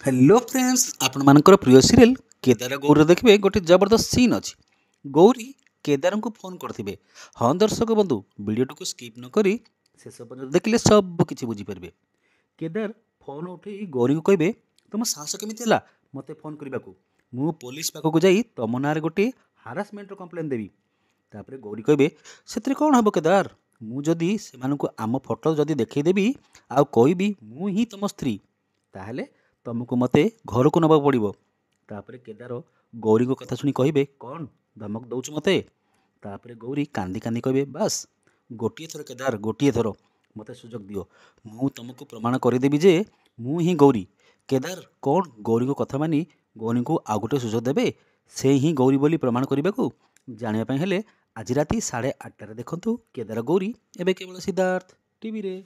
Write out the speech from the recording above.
Hello friends आपण मानकर प्रिय सीरियल केदार गौरी देखिए गोटे जबरदस्त सीन अच्छी। गौरी केदार को फोन करथिबे। हाँ दर्शक बंधु वीडियो को स्किप न करी शेष पर्यंत देखिले सब किछि बुझी पारबे। केदार फोन उठे गौरी को कहबे तुम साहस केमिति होला मते फोन करबाकू मु पुलिस पाखक जाई तुम नारे गोटे हारासमेंट कंप्लेन देवी। तापरे गौरी कहबे सेतरे कौन हबो केदार मु जदी सेमानकु आम फोटो जदी देखै देबी आ कहबी मु ही तुम स्त्री ताहले तुमको मते घर को नवा पड़ो। तापरे केदार गौरी को कथा सुनी कहबे कौन धमक दौच मते। तापरे गौरी कांदी कांदी कहबे बस गोटे थर केदार गोटे थर मते सुजोग दियो मु तुमको प्रमाण करदेवी जे मु ही गौरी। केदार कौन गौरी को कथा मानी गौरी को आउ गोटे सुजोग देबे से ही गौरी बोली प्रमाण करने को जानापी हेले आज राति 8:30 देखंतु केदार गौरी एवं केवल सिद्धार्थ टीवी रे।